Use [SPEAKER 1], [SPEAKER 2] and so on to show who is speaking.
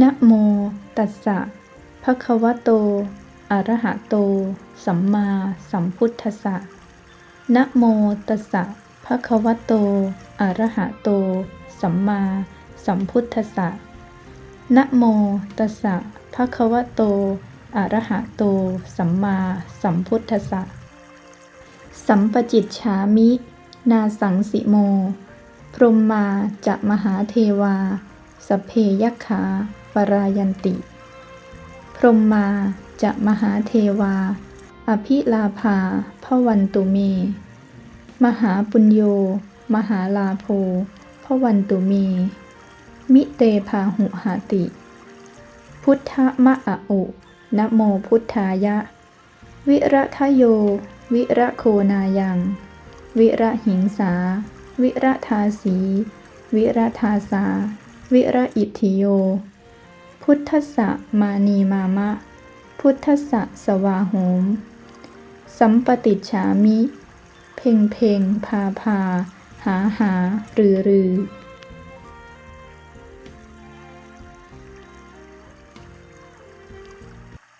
[SPEAKER 1] นะโมตัสสะภะคะวะโตอะระหะโตสัมมาสัมพุทธัสสะนะโมตัสสะภะคะวะโตอะระหะโตสัมมาสัมพุทธัสสะนะโมตัสสะภะคะวะโตอะระหะโตสัมมาสัมพุทธัสสะสัมปจิจฉามินาสังสิโมพรหมาจะมหาเทวาสัพเพยัคขาปรายันติพรหมาจะมหาเทวาอภิลาภาภวันตุเมมหาปุญโญมหาลาโภภวันตุเมมิเตภาหุหติพุทธมะอะอุนะโมพุทธายะวิระทะโยวิระโคนายังวิระหิงสาวิระทาสีวิระทาสาวิระอิทธิโยพุทธัสสะมานีมามะพุทธัสสะสวาโหมสัมปติจฉามิเพ่งเพ่งพาพาหารือ